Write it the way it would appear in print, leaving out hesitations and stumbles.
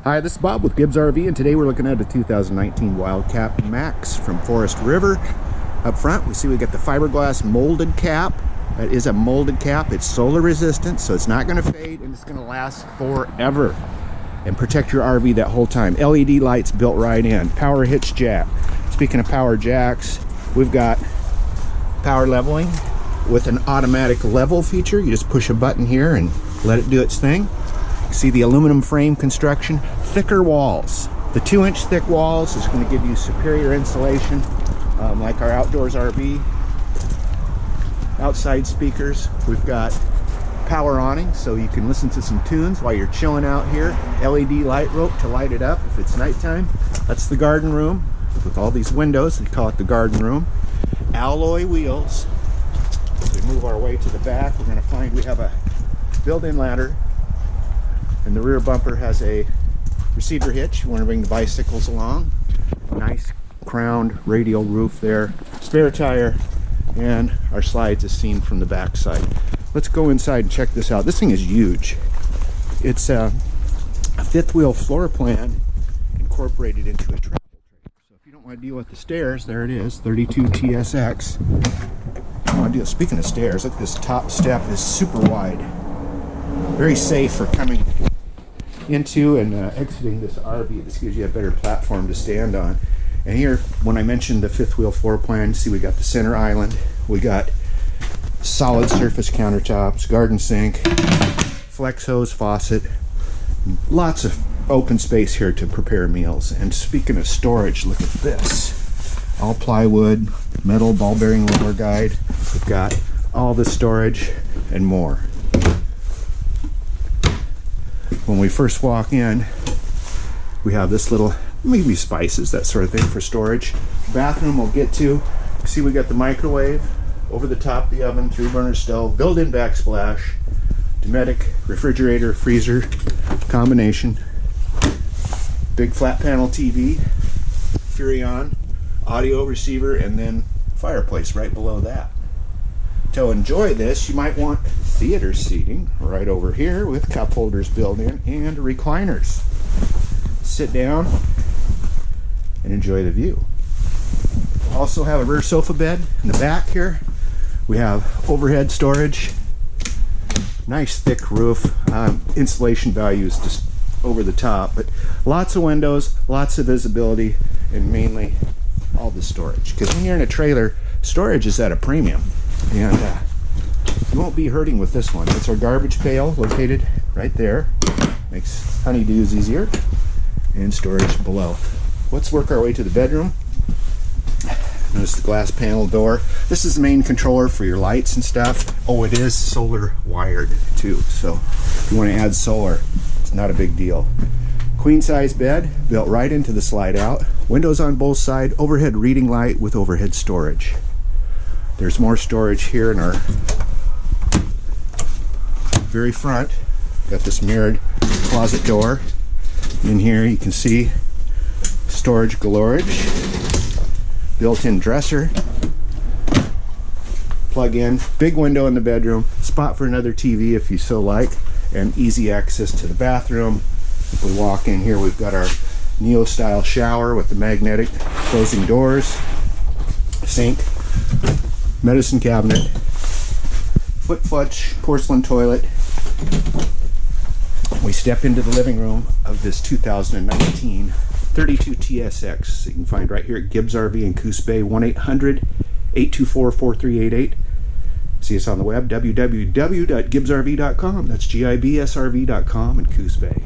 Hi, this is Bob with Gibbs RV, and today we're looking at a 2019 Wildcat Max from Forest River. Up front, we see we got the fiberglass molded cap. That is a molded cap. It's solar resistant, so it's not going to fade, and it's going to last forever and protect your RV that whole time. LED lights built right in. Power hitch jack. Speaking of power jacks, we've got power leveling with an automatic level feature. You just push a button here and let it do its thing. See the aluminum frame construction, thicker walls. The 2-inch thick walls is going to give you superior insulation, like our outdoors RV. Outside speakers, we've got power awning so you can listen to some tunes while you're chilling out here. LED light rope to light it up if it's nighttime. That's the garden room with all these windows. They call it the garden room. Alloy wheels. As we move our way to the back, we're going to find we have a built-in ladder. And the rear bumper has a receiver hitch. You want to bring the bicycles along. Nice crowned radial roof there. Spare tire, and our slides is seen from the back side. Let's go inside and check this out. This thing is huge. It's a fifth wheel floor plan incorporated into a travel trailer. So if you don't want to deal with the stairs, there it is, 32 TSX. I want to deal. Speaking of stairs, look, this top step is super wide. Very safe for coming into and exiting this RV. This gives you a better platform to stand on. And here, when I mentioned the fifth wheel floor plan, see we got the center island, we got solid surface countertops, garden sink, flex hose faucet, lots of open space here to prepare meals. And speaking of storage, look at this. All plywood, metal ball bearing lower guide. We've got all the storage and more. When we first walk in, we have this little, maybe spices, that sort of thing for storage. Bathroom we'll get to. See, we got the microwave over the top of the oven, 3-burner stove, built-in backsplash, Dometic refrigerator, freezer combination, big flat panel TV, Furrion audio receiver, and then fireplace right below that. To enjoy this, you might want theater seating right over here with cup holders built in and recliners. Sit down and enjoy the view. Also have a rear sofa bed in the back here. We have overhead storage, nice thick roof, insulation value is just over the top, but lots of windows, lots of visibility, and mainly all the storage. Because when you're in a trailer, storage is at a premium. And you won't be hurting with this one. It's our garbage pail located right there. Makes honeydews easier. And storage below. Let's work our way to the bedroom. Notice the glass panel door. This is the main controller for your lights and stuff. Oh, it is solar wired too. So if you want to add solar, it's not a big deal. Queen size bed built right into the slide out. Windows on both sides. Overhead reading light with overhead storage. There's more storage here in our very front. Got this mirrored closet door. In here you can see storage galorage, built-in dresser, plug in, big window in the bedroom, spot for another TV if you so like, and easy access to the bathroom. If we walk in here, we've got our Neo-style shower with the magnetic closing doors, sink, medicine cabinet, foot flush porcelain toilet. We step into the living room of this 2019 32 TSX. You can find right here at Gibbs RV in Coos Bay, 1-800-824-4388. See us on the web, www.gibbsrv.com. That's GIBSRV.com in Coos Bay.